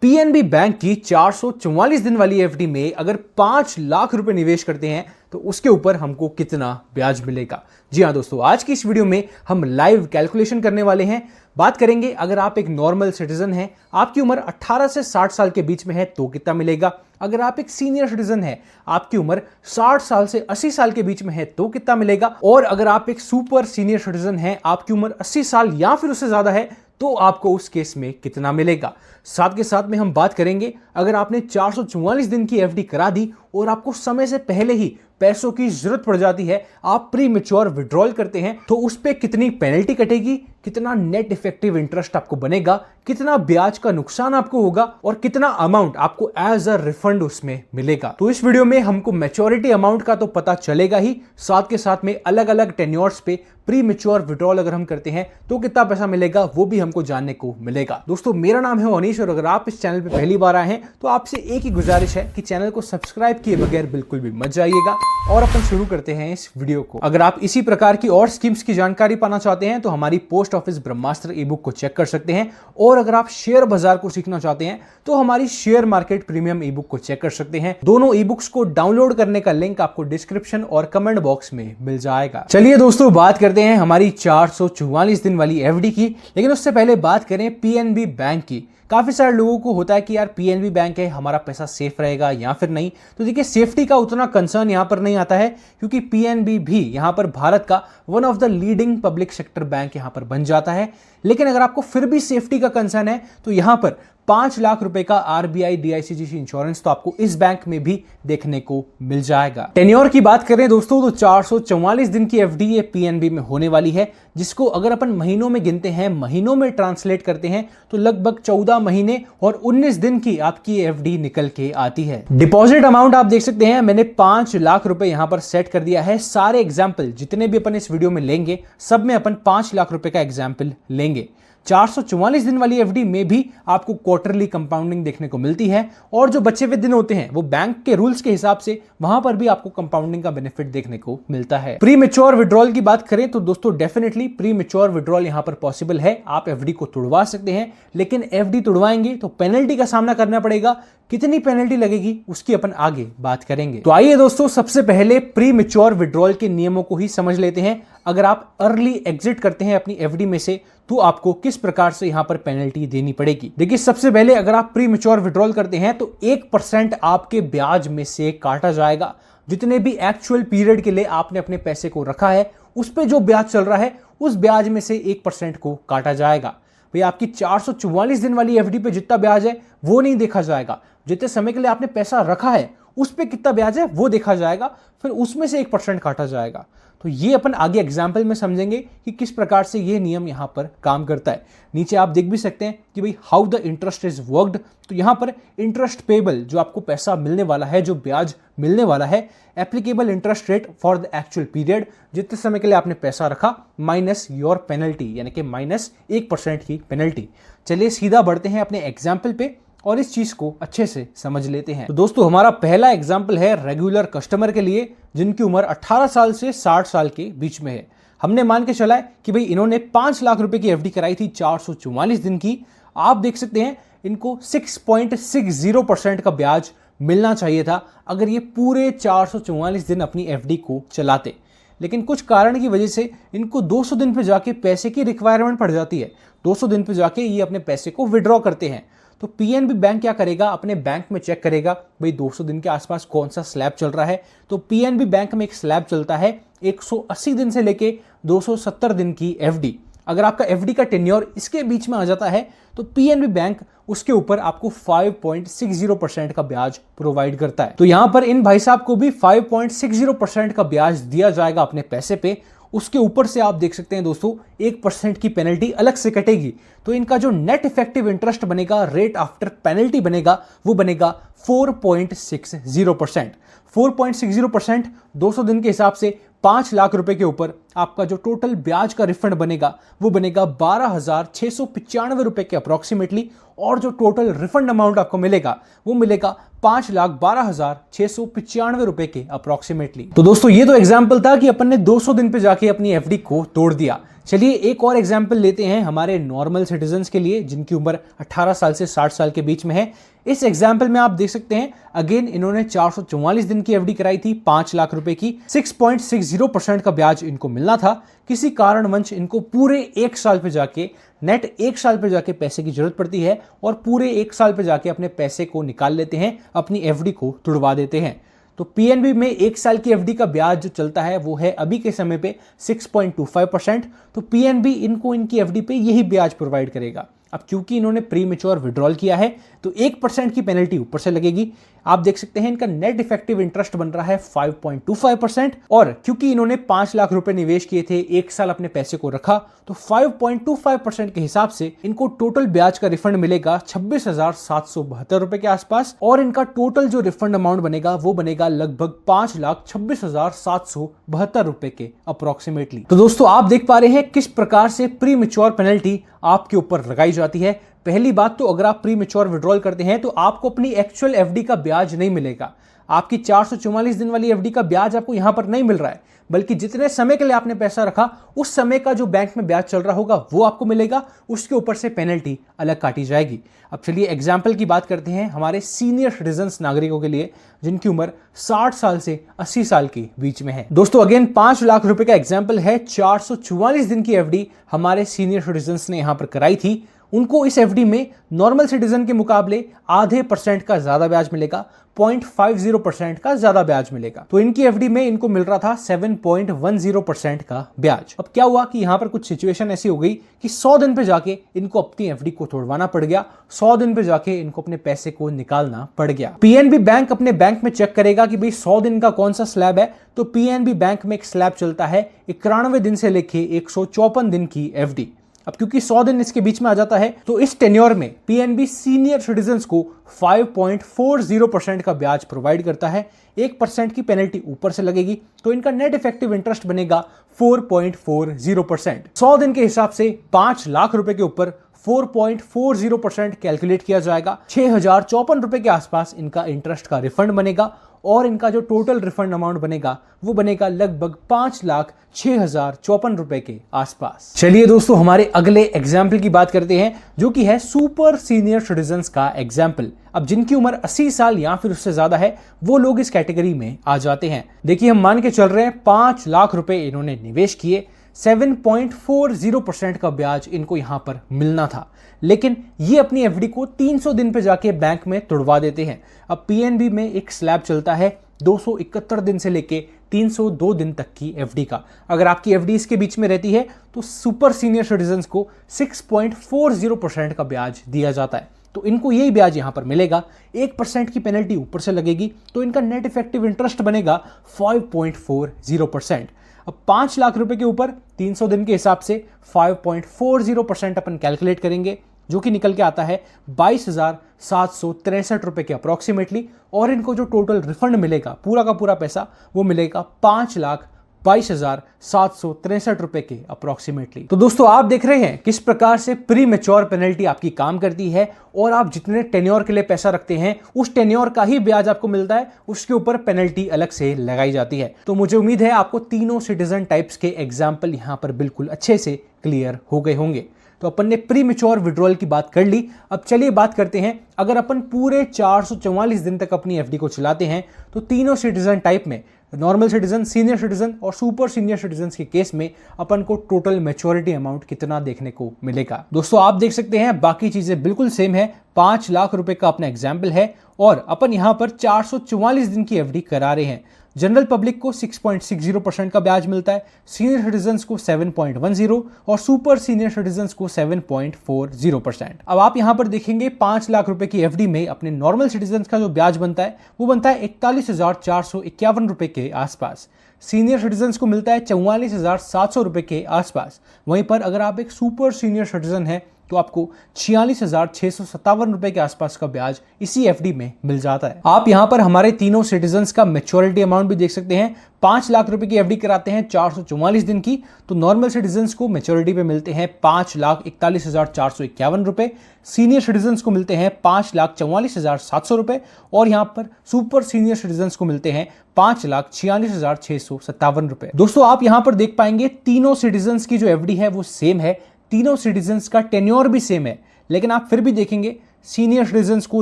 PNB bank की 444 दिन वाली एफडी में अगर 5 लाख रुपए निवेश करते हैं तो उसके ऊपर हमको कितना ब्याज मिलेगा। जी हाँ दोस्तों, आज की इस वीडियो में हम लाइव कैलकुलेशन करने वाले हैं। बात करेंगे अगर आप एक नॉर्मल सिटीजन हैं, आपकी उम्र 18 से 60 साल के बीच में है तो कितना मिलेगा। अगर आप एक सीनियर सिटीजन हैं, आपकी उम्र 60 साल से 80 साल के बीच में है तो कितना मिलेगा। और अगर आप एक सुपर सीनियर सिटीजन हैं, आपकी उम्र 80 साल या फिर उससे ज्यादा है तो आपको उस केस में कितना मिलेगा। साथ के साथ में हम बात करेंगे अगर आपने 444 दिन की एफडी करा दी और आपको समय से पहले ही पैसों की जरूरत पड़ जाती है, आप प्री मैच्योर विड्रॉल करते हैं तो उस पे कितनी पेनल्टी कटेगी, कितना नेट इफेक्टिव इंटरेस्ट आपको बनेगा, कितना ब्याज का नुकसान आपको होगा और कितना अमाउंट आपको एज अ रिफंड उसमें मिलेगा। तो इस वीडियो में हमको मैच्योरिटी अमाउंट का तो पता चलेगा ही, साथ के साथ में अलग अलग टेन्योर्स पे प्री मैच्योर विड्रॉल अगर हम करते हैं तो कितना पैसा मिलेगा वो भी हमको जानने को मिलेगा। दोस्तों, मेरा नाम है अनीश और अगर आप इस चैनल पे पहली बार आए हैं तो आपसे एक ही गुजारिश है कि चैनल को सब्सक्राइब किए बगैर बिल्कुल भी मत जाइएगा। और अपन शुरू करते हैं इस वीडियो को। अगर आप इसी प्रकार की और स्कीम्स की जानकारी पाना चाहते हैं तो हमारी पोस्ट ऑफिस ब्रह्मास्त्र ई बुक को चेक कर सकते हैं। और अगर आप शेयर बाजार को सीखना चाहते हैं तो हमारी शेयर मार्केट प्रीमियम ई बुक को चेक कर सकते हैं। दोनों ई बुक्स को डाउनलोड करने का लिंक आपको डिस्क्रिप्शन और कमेंट बॉक्स में मिल जाएगा। चलिए दोस्तों, बात करते हैं हमारी 444 दिन वाली एफडी की। लेकिन उससे पहले बात करें पीएनबी बैंक की। काफी सारे लोगों को होता है कि यार पीएनबी बैंक है, हमारा पैसा सेफ रहेगा या फिर नहीं। तो देखिए, सेफ्टी का उतना कंसर्न यहां पर नहीं आता है क्योंकि पीएनबी भी यहां पर भारत का one of the leading public sector bank यहां पर बन जाता है। लेकिन अगर आपको फिर भी सेफ्टी का कंसर्न है तो यहां पर 5 लाख रुपए का आरबीआई डीआईसीजीसी इंश्योरेंस तो आपको इस बैंक में भी देखने को मिल जाएगा। टेन्योर की बात करें दोस्तों तो 444 दिन की एफडी ये पीएनबी में होने वाली है, जिसको अगर अपन महीनों में गिनते हैं, महीनों में ट्रांसलेट करते हैं तो लगभग 14 महीने और 19 दिन की आपकी एफडी निकल के आती है। डिपॉजिट अमाउंट आप देख सकते हैं, मैंने 5 लाख रुपए यहां पर सेट कर दिया है। सारे एग्जाम्पल जितने भी अपन इस वीडियो में लेंगे सब में अपन 5 लाख रुपए का एग्जाम्पल लेंगे। 444 दिन वाली एफडी में भी आपको क्वार्टरली कंपाउंडिंग देखने को मिलती है और जो बचे हुए दिन होते हैं वो बैंक के रूल्स के हिसाब से वहां पर भी आपको कंपाउंडिंग का बेनिफिट देखने को मिलता है। प्री मैच्योर विड्रॉल की बात करें तो दोस्तों डेफिनेटली प्री मैच्योर विड्रॉल यहां पर पॉसिबल है। आप एफडी को तुड़वा सकते हैं, लेकिन एफडी तुड़वाएंगे तो पेनल्टी का सामना करना पड़ेगा। कितनी पेनल्टी लगेगी उसकी अपन आगे बात करेंगे। तो आइए दोस्तों, सबसे पहले प्री मैच्योर विड्रॉल के नियमों को ही समझ लेते हैं। अगर आप अर्ली एग्जिट करते हैं अपनी एफडी में से तो आपको किस प्रकार से यहां पर पेनल्टी देनी पड़ेगी। देखिए, सबसे पहले अगर आप प्री मैच्योर विड्रॉल करते हैं तो 1% आपके ब्याज में से काटा जाएगा। जितने भी एक्चुअल पीरियड के लिए आपने अपने पैसे को रखा है उस पर जो ब्याज चल रहा है उस ब्याज में से 1% को काटा जाएगा। भाई, आपकी 444 दिन वाली एफडी पे जितना ब्याज है वो नहीं देखा जाएगा। जितने समय के लिए आपने पैसा रखा है उस पे कितना ब्याज है वो देखा जाएगा, फिर उसमें से 1% काटा जाएगा। तो ये अपन आगे एग्जाम्पल में समझेंगे कि किस प्रकार से ये नियम यहां पर काम करता है। नीचे आप देख भी सकते हैं कि भाई how the interest is worked. तो यहां पर इंटरेस्ट पेबल, जो आपको पैसा मिलने वाला है, जो ब्याज मिलने वाला है, applicable interest rate for the actual period, जितने समय के लिए आपने पैसा रखा, माइनस योर पेनल्टी, यानी कि माइनस 1% की पेनल्टी। चलिए सीधा बढ़ते हैं अपने एग्जाम्पल पे और इस चीज को अच्छे से समझ लेते हैं। तो दोस्तों, हमारा पहला एग्जाम्पल है रेगुलर कस्टमर के लिए जिनकी उम्र 18 साल से 60 साल के बीच में है। हमने मान के चला है कि भाई इन्होंने 5 लाख रुपए की एफडी कराई थी 444 दिन की। आप देख सकते हैं इनको 6.60% का ब्याज मिलना चाहिए था अगर ये पूरे 444 दिन अपनी एफडी को चलाते। लेकिन कुछ कारण की वजह से इनको 200 दिन पे जाके पैसे की रिक्वायरमेंट पड़ जाती है। 200 दिन पे जाके ये अपने पैसे को विड्रॉ करते हैं। तो पीएनबी बैंक क्या करेगा, अपने बैंक में चेक करेगा भाई 200 दिन के आसपास कौन सा स्लैब चल रहा है। तो पीएनबी बैंक में एक स्लैब चलता है 180 दिन से लेके 270 दिन की एफडी। अगर आपका एफडी का टेन्योर इसके बीच में आ जाता है तो पीएनबी बैंक उसके ऊपर आपको 5.60% का ब्याज प्रोवाइड करता है। तो यहां पर इन भाई साहब को भी 5.60% का ब्याज दिया जाएगा अपने पैसे पे। उसके ऊपर से आप देख सकते हैं दोस्तों 1% की पेनल्टी अलग से कटेगी। तो इनका जो नेट इफेक्टिव इंटरेस्ट बनेगा, रेट आफ्टर पेनल्टी बनेगा, वो बनेगा 4.60%। 4.60% 200 दिन के हिसाब से 5 लाख रुपए के ऊपर आपका जो टोटल ब्याज का रिफंड बनेगा वो बनेगा 12,695 रुपए के अप्रोक्सीमेटली। और जो टोटल रिफंड अमाउंट आपको मिलेगा वो मिलेगा 5,12,695 रुपए के अप्रोक्सीमेटली। तो दोस्तों, ये तो एग्जाम्पल था कि अपन ने 200 दिन पे जाके अपनी एफडी को तोड़ दिया। चलिए एक और एग्जाम्पल लेते हैं हमारे नॉर्मल सिटीजन्स के लिए जिनकी उम्र 18 साल से 60 साल के बीच में है। इस एग्जाम्पल में आप देख सकते हैं अगेन इन्होंने 444 दिन की एफडी कराई थी 5 लाख रुपए की। 6.60% का ब्याज इनको मिलना था। किसी कारणवश इनको पूरे एक साल पे जाके नेट एक साल पे जाके पैसे की जरूरत पड़ती है और पूरे एक साल पे जाके अपने पैसे को निकाल लेते हैं, अपनी एफडी को तुड़वा देते हैं। तो पीएनबी में एक साल की एफडी का ब्याज जो चलता है वो है अभी के समय पे 6.25%। तो पीएनबी इनको इनकी एफडी पे यही ब्याज प्रोवाइड करेगा। अब क्योंकि इन्होंने प्री मैच्योर विड्रॉल किया है तो 1% की पेनल्टी ऊपर से लगेगी। आप देख सकते हैं इनका नेट इफेक्टिव इंटरेस्ट बन रहा है 5.25%। और क्योंकि इन्होंने 5 लाख रुपए निवेश किए थे, एक साल अपने पैसे को रखा, तो 5.25% के हिसाब से इनको टोटल ब्याज का रिफंड मिलेगा 26,772 रुपए के आसपास। और इनका टोटल जो रिफंड अमाउंट बनेगा वो बनेगा लगभग 5,26,772 रुपए के अप्रोक्सीमेटली। तो दोस्तों आप देख पा रहे हैं किस प्रकार से प्री मैच्योर पेनल्टी आपके ऊपर लगाई जाती है। पहली बात तो अगर आप प्री मैच्योर विड्रॉल करते हैं तो आपको अपनी एक्चुअल एफडी का ब्याज नहीं मिलेगा। आपकी 444 दिन वाली एफडी का ब्याज आपको यहां पर नहीं मिल रहा है, बल्कि जितने समय के लिए आपने पैसा रखा उस समय का जो बैंक में ब्याज चल रहा होगा वो आपको मिलेगा। उसके ऊपर से पेनल्टी अलग काटी जाएगी। अब चलिए एग्जाम्पल की बात करते हैं हमारे सीनियर सिटीजन्स नागरिकों के लिए जिनकी उम्र 60 साल से 80 साल के बीच में है। दोस्तों अगेन 5 लाख रुपए का एग्जाम्पल है। 444 दिन की एफडी हमारे सीनियर सिटीजन्स ने यहां पर कराई थी। उनको इस एफडी में नॉर्मल सिटीजन के मुकाबले आधे % का ज्यादा ब्याज मिलेगा, 0.50% का ज्यादा ब्याज मिलेगा। तो इनकी एफडी में इनको मिल रहा था 7.10% का ब्याज। अब क्या हुआ कि यहां पर कुछ सिचुएशन ऐसी हो गई कि 100 दिन पे जाके इनको अपनी एफडी को तोड़वाना पड़ गया, 100 दिन पे जाके इनको अपने पैसे को निकालना पड़ गया। पीएनबी बैंक अपने बैंक में चेक करेगा कि भाई 100 दिन का कौन सा स्लैब है। तो पीएनबी बैंक में एक स्लैब चलता है 91 दिन से लेके 154 दिन की एफडी। अब क्योंकि 100 दिन इसके बीच में आ जाता है तो इस टेन्योर में पीएनबी सीनियर सिटीजन्स को 5.40% का ब्याज प्रोवाइड करता है। 1% की पेनल्टी ऊपर से लगेगी तो इनका नेट इफेक्टिव इंटरेस्ट बनेगा 4.40%। 100 दिन के हिसाब से 5 लाख रुपए के ऊपर 4.40% कैलकुलेट किया जाएगा। 6,054 रुपए के आसपास इनका इंटरेस्ट का रिफंड बनेगा और इनका जो टोटल रिफंड अमाउंट बनेगा वो बनेगा लगभग 5,06,054 रुपए के आसपास। चलिए दोस्तों हमारे अगले एग्जाम्पल की बात करते हैं जो कि है सुपर सीनियर सिटीजन्स का एग्जाम्पल। अब जिनकी उम्र 80 साल या फिर उससे ज्यादा है वो लोग इस कैटेगरी में आ जाते हैं। देखिए हम मान के चल रहे हैं 5 लाख रुपए इन्होंने निवेश किए, 7.40% का ब्याज इनको यहां पर मिलना था, लेकिन ये अपनी एफडी को 300 दिन पे जाके बैंक में तुड़वा देते हैं। अब पीएनबी में एक स्लैब चलता है 271 दिन से लेके 302 दिन तक की एफडी का। अगर आपकी एफडी इसके बीच में रहती है तो सुपर सीनियर सिटीजन्स को 6.40% का ब्याज दिया जाता है। तो इनको यही ब्याज यहां पर मिलेगा। 1% की पेनल्टी ऊपर से लगेगी तो इनका नेट इफेक्टिव इंटरेस्ट बनेगा 5.40%। अब 5 लाख रुपए के ऊपर 300 दिन के हिसाब से 5.40% अपन कैलकुलेट करेंगे जो कि निकल के आता है 22,763 रुपए के अप्रोक्सीमेटली। और इनको जो टोटल रिफंड मिलेगा पूरा का पूरा पैसा वो मिलेगा 5,22,763 रुपए के अप्रोक्सीमेटली। तो दोस्तों आप देख रहे हैं किस प्रकार से प्री मैच्योर पेनल्टी आपकी काम करती है और आप जितने टेन्योर के लिए पैसा रखते हैं उस टेन्योर का ही ब्याज आपको मिलता है, उसके ऊपर पेनल्टी अलग से लगाई जाती है। तो मुझे उम्मीद है आपको तीनों सिटीजन टाइप्स के एग्जाम्पल यहां पर बिल्कुल अच्छे से क्लियर हो गए होंगे। तो अपन ने प्री मैच्योर विड्रॉल की बात कर ली। अब चलिए बात करते हैं अगर अपन पूरे 444 दिन तक अपनी एफडी को चलाते हैं तो तीनों सिटीजन टाइप में नॉर्मल सिटीजन, सीनियर सिटीजन और सुपर सीनियर सिटीजन के केस में अपन को टोटल मैच्योरिटी अमाउंट कितना देखने को मिलेगा। दोस्तों आप देख सकते हैं बाकी चीजें बिल्कुल सेम है। 5 लाख रुपए का अपना एग्जाम्पल है और अपन यहां पर 444 दिन की एफडी करा रहे हैं। जनरल पब्लिक को 6.60% का ब्याज मिलता है, सीनियर सिटीजन्स को 7.10 और सुपर सीनियर सिटीजन्स को 7.40%। अब आप यहां पर देखेंगे 5 लाख रुपए की एफडी में अपने नॉर्मल सिटीजन्स का जो ब्याज बनता है वो बनता है 41,451 रुपए के आसपास। सीनियर सिटीजन्स को मिलता है 44,700 रुपए के आसपास। वहीं पर अगर आप एक सुपर सीनियर सिटीजन है तो आपको 46,657 रुपए के आसपास का ब्याज इसी एफडी में मिल जाता है। आप यहां पर हमारे तीनों सिटीजन्स का मैच्योरिटी अमाउंट भी देख सकते हैं। 5 लाख रुपए की एफडी कराते हैं 444 दिन की, तो नॉर्मल सिटीजन्स को मैच्योरिटी पे मिलते हैं 5,41,451 रुपए, सीनियर सिटीजन्स को मिलते हैं 5,44,700 रुपए और यहां पर सुपर सीनियर सिटीजन्स को मिलते हैं 5,46,657 रुपए। दोस्तों आप यहां पर देख पाएंगे तीनों सिटीजन्स की जो एफडी है वो सेम है, तीनों सिटीजन्स का टेन्योर भी सेम है, लेकिन आप फिर भी देखेंगे सीनियर सिटीजन्स को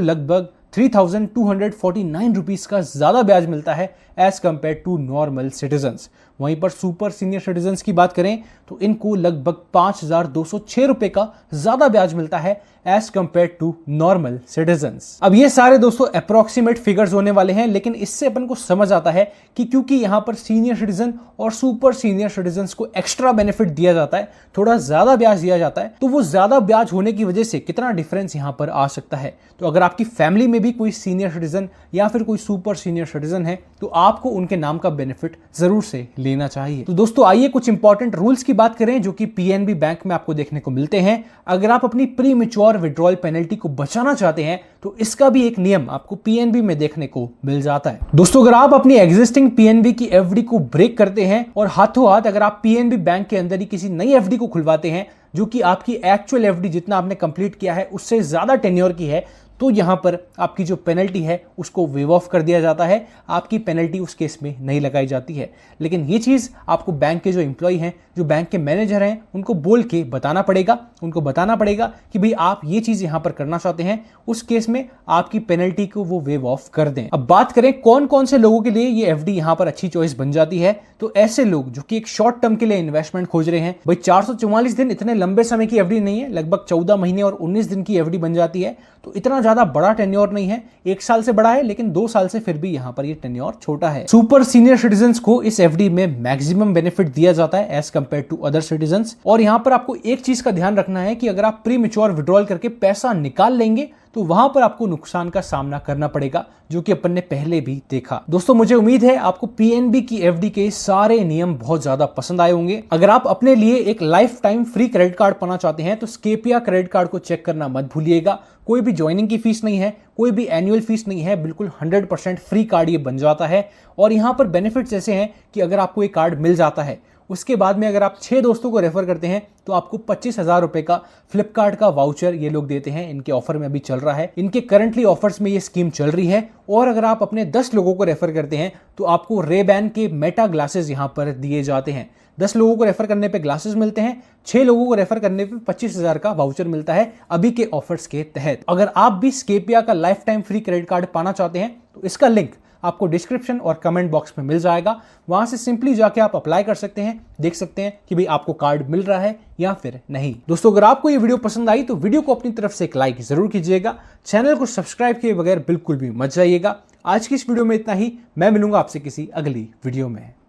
लगभग 3,249 रुपीज का ज्यादा ब्याज मिलता है as compare to normal citizens. वहीं पर सुपर सीनियर सिटीजन्स की बात करें तो इनको लगभग 5,206 रुपए का ज्यादा ब्याज मिलता है as compare to normal citizens. अब ये सारे दोस्तों अप्रोक्सीमेट फिगर्स होने वाले हैं, लेकिन इससे अपन को समझ आता है कि क्योंकि यहां पर सीनियर सिटीजन और सुपर सीनियर सिटीजन्स को एक्स्ट्रा बेनिफिट दिया जाता है, थोड़ा ज्यादा ब्याज दिया जाता है, तो वो ज्यादा ब्याज होने की वजह से कितना डिफरेंस यहां पर आ सकता है। तो अगर आपकी फैमिली में भी कोई सीनियर सिटीजन या फिर कोई सुपर सीनियर सिटीजन है तो आपको उनके नाम का बेनिफिट जरूर से लेना चाहिए। तो दोस्तों आइए कुछ इंपॉर्टेंट रूल्स की बात करें जो कि पीएनबी बैंक में आपको देखने को मिलते हैं। अगर आप अपनी प्री मैच्योर विड्रॉल पेनल्टी को बचाना चाहते हैं तो इसका भी एक नियम आपको पीएनबी में देखने को मिल जाता है। दोस्तों अगर आप अपनी एग्जिस्टिंग पीएनबी की एफडी को ब्रेक करते हैं और हाथों हाथ अगर आप पीएनबी बैंक के अंदर ही किसी नई एफडी को खुलवाते हैं जो कि आपकी एक्चुअल एफडी जितना आपने कंप्लीट किया है उससे ज्यादा टेन्योर की है, तो यहां पर आपकी जो पेनल्टी है उसको वेव ऑफ कर दिया जाता है, आपकी पेनल्टी उस केस में नहीं लगाई जाती है। लेकिन ये चीज आपको बैंक के जो एम्प्लॉय हैं, जो बैंक के मैनेजर हैं, उनको बोल के बताना पड़ेगा, उनको बताना पड़ेगा कि भाई आप ये चीज यहां पर करना चाहते हैं, उस केस में आपकी पेनल्टी को वो वेव ऑफ कर दें। अब बात करें कौन कौन से लोगों के लिए ये एफडी यहां पर अच्छी चॉइस बन जाती है, तो ऐसे लोग जो कि एक शॉर्ट टर्म के लिए इन्वेस्टमेंट खोज रहे हैं। भाई 444 दिन इतने लंबे समय की एफडी नहीं है, लगभग 14 महीने और 19 दिन की एफडी बन जाती है, तो इतना ज्यादा बड़ा टेन्योर नहीं है, 1 साल से बड़ा है लेकिन 2 साल से फिर भी यहां पर ये टेन्योर छोटा है। सुपर सीनियर सिटीजन्स को इस एफडी में मैक्सिमम बेनिफिट दिया जाता है as compare to other citizens. और यहां पर आपको एक चीज का ध्यान रखना है कि अगर आप प्री मैच्योर विड्रॉल करके पैसा निकाल लेंगे तो वहां पर आपको नुकसान का सामना करना पड़ेगा, जो कि अपन ने पहले भी देखा। दोस्तों मुझे उम्मीद है आपको पीएनबी की एफडी के सारे नियम बहुत ज्यादा पसंद आए होंगे। अगर आप अपने लिए एक life time free credit card पाना चाहते हैं तो स्केपिया क्रेडिट कार्ड को चेक करना मत भूलिएगा। कोई भी ज्वाइनिंग की फीस नहीं है, कोई भी एनुअल फीस नहीं है, बिल्कुल 100% फ्री कार्ड ये बन जाता है। और यहां पर बेनिफिट्स ऐसे हैं कि अगर आपको ये कार्ड मिल जाता है, उसके बाद में अगर आप 6 दोस्तों को रेफर करते हैं तो आपको 25,000 रुपए का फ्लिपकार्ट का वाउचर ये लोग देते हैं। इनके ऑफर में अभी चल रहा है, इनके करंटली ऑफर्स में ये स्कीम चल रही है। और अगर आप अपने 10 लोगों को रेफर करते हैं तो आपको रेबैन के मेटा ग्लासेस यहां पर दिए जाते हैं। 10 लोगों को रेफर करने पे ग्लासेस मिलते हैं, 6 लोगों को रेफर करने पे 25,000 का वाउचर मिलता है अभी के ऑफर्स के तहत। अगर आप भी स्केपिया का life time free credit card पाना चाहते हैं तो इसका लिंक आपको डिस्क्रिप्शन और कमेंट बॉक्स में मिल जाएगा, वहां से सिंपली जाके आप अप्लाई कर सकते हैं, देख सकते हैं कि भाई आपको कार्ड मिल रहा है या फिर नहीं। दोस्तों अगर आपको ये वीडियो पसंद आई तो वीडियो को अपनी तरफ से एक लाइक जरूर कीजिएगा, चैनल को सब्सक्राइब किए बगैर बिल्कुल भी मत जाइएगा। आज की इस वीडियो में इतना ही, मैं मिलूंगा आपसे किसी अगली वीडियो में।